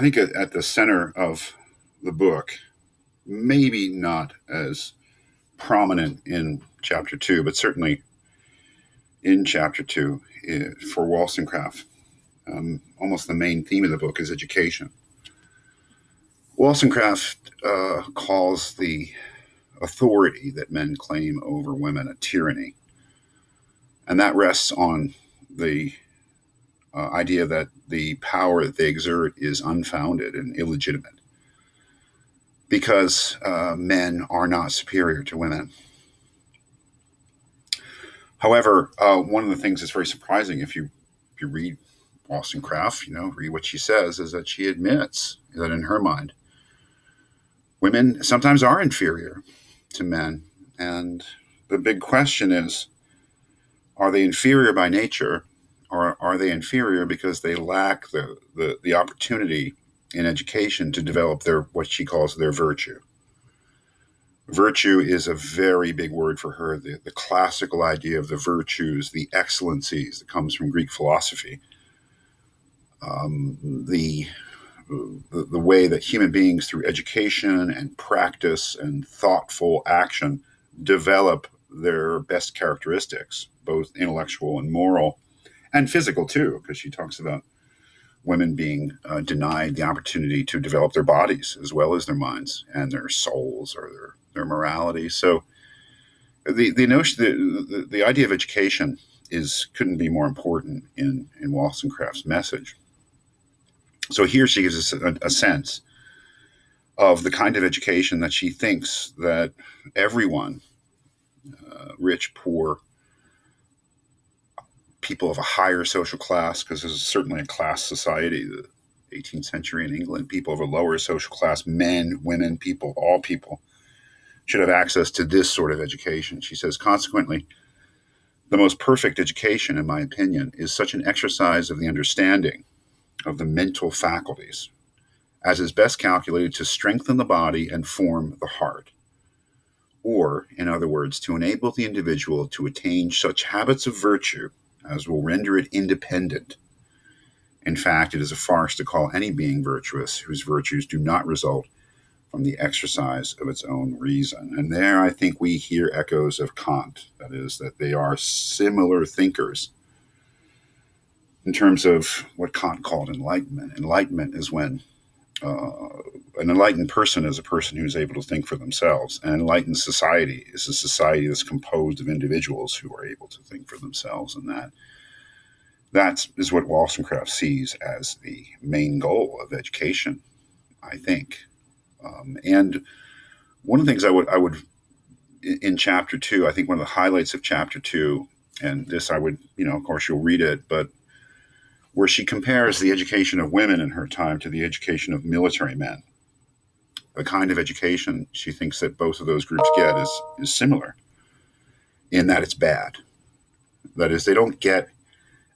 I think at the center of the book, maybe not as prominent in chapter 2, but certainly in chapter 2 for Wollstonecraft, almost the main theme of the book is education. Wollstonecraft calls the authority that men claim over women a tyranny. And that rests on the idea that the power that they exert is unfounded and illegitimate because men are not superior to women. However, one of the things that's very surprising if you read Wollstonecraft, read what she says, is that she admits that in her mind, women sometimes are inferior to men. And the big question is, are they inferior by nature, or are they inferior because they lack the opportunity in education to develop what she calls their virtue? Virtue is a very big word for her. The classical idea of the virtues, the excellencies that comes from Greek philosophy, the way that human beings through education and practice and thoughtful action develop their best characteristics, both intellectual and moral, and physical too, because she talks about women being denied the opportunity to develop their bodies as well as their minds and their souls or their morality. So the notion, the idea of education couldn't be more important in Wollstonecraft's message. So here she gives us a sense of the kind of education that she thinks that everyone, rich, poor, people of a higher social class, because this is certainly a class society, the 18th century in England, people of a lower social class, men, women, people, all people, should have access to this sort of education. She says, consequently, the most perfect education, in my opinion, is such an exercise of the understanding of the mental faculties as is best calculated to strengthen the body and form the heart, or, in other words, to enable the individual to attain such habits of virtue as will render it independent. In fact, it is a farce to call any being virtuous whose virtues do not result from the exercise of its own reason. And there I think we hear echoes of Kant, that is, that they are similar thinkers in terms of what Kant called enlightenment. Enlightenment is when an enlightened person is a person who's able to think for themselves. An enlightened society is a society that's composed of individuals who are able to think for themselves. And that is what Wollstonecraft sees as the main goal of education, I think. And one of the things I would in chapter 2, I think one of the highlights of chapter 2, and this I would, of course you'll read it, but where she compares the education of women in her time to the education of military men. The kind of education she thinks that both of those groups get is similar in that it's bad. That is, they don't get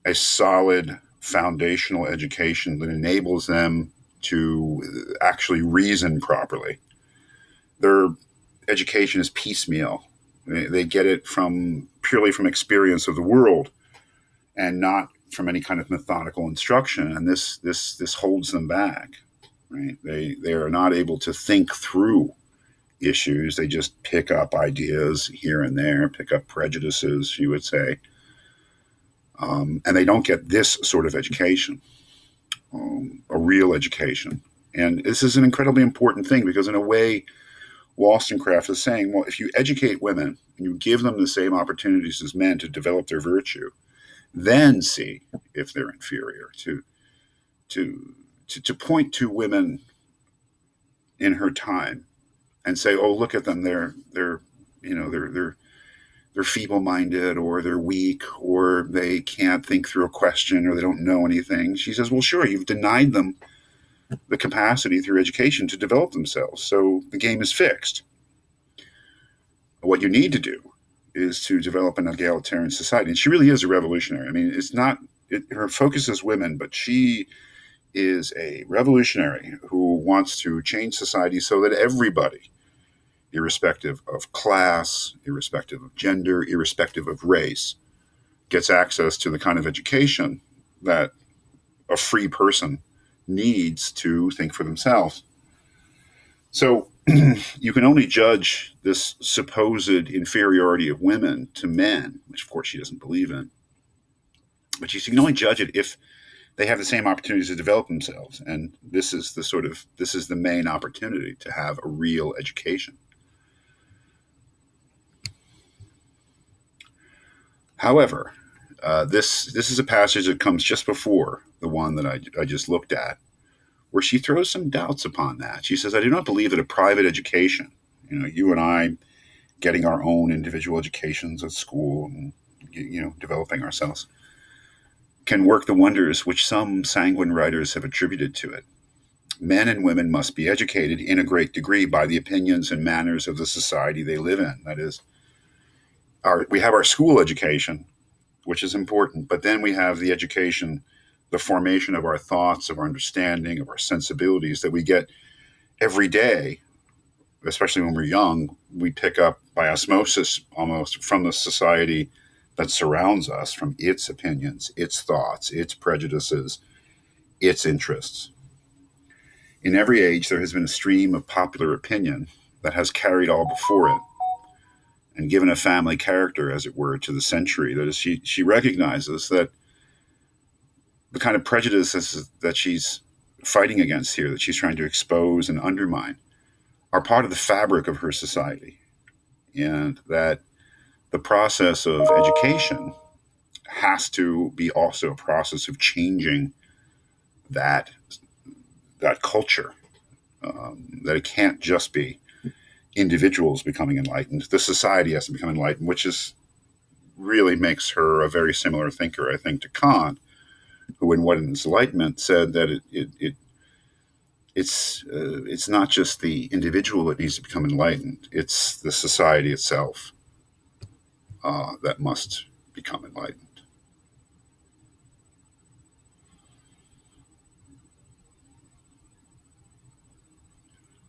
a solid foundational education that enables them to actually reason properly. Their education is piecemeal. They get it purely from experience of the world and not from any kind of methodical instruction. And this holds them back. Right? They are not able to think through issues. They just pick up ideas here and there, pick up prejudices, you would say. And they don't get this sort of education, a real education. And this is an incredibly important thing because in a way, Wollstonecraft is saying, well, if you educate women and you give them the same opportunities as men to develop their virtue, then see if they're inferior. To point to women in her time and say, oh, look at them, they're feeble-minded, or they're weak, or they can't think through a question, or they don't know anything. She says, well, sure, you've denied them the capacity through education to develop themselves. So the game is fixed. What you need to do is to develop an egalitarian society. And she really is a revolutionary. I mean, her focus is women, but she is a revolutionary who wants to change society so that everybody, irrespective of class, irrespective of gender, irrespective of race, gets access to the kind of education that a free person needs to think for themselves. So you can only judge this supposed inferiority of women to men, which of course she doesn't believe in, but you can only judge it if they have the same opportunities to develop themselves. And this is the main opportunity to have a real education. However, this is a passage that comes just before the one that I just looked at, where she throws some doubts upon that. She says, "I do not believe that a private education, you and I getting our own individual educations at school and developing ourselves, can work the wonders which some sanguine writers have attributed to it. Men and women must be educated in a great degree by the opinions and manners of the society they live in. That is, we have our school education, which is important, but then we have the education, the formation of our thoughts, of our understanding, of our sensibilities that we get every day, especially when we're young. We pick up by osmosis almost from the society that surrounds us, from its opinions, its thoughts, its prejudices, its interests. In every age, there has been a stream of popular opinion that has carried all before it and given a family character, as it were, to the century. That is, she recognizes that the kind of prejudices that she's fighting against here, that she's trying to expose and undermine, are part of the fabric of her society, and that the process of education has to be also a process of changing that culture. That it can't just be individuals becoming enlightened; the society has to become enlightened, which is really makes her a very similar thinker, I think, to Kant, who, in What is Enlightenment, said that it's not just the individual that needs to become enlightened; it's the society itself that must become enlightened.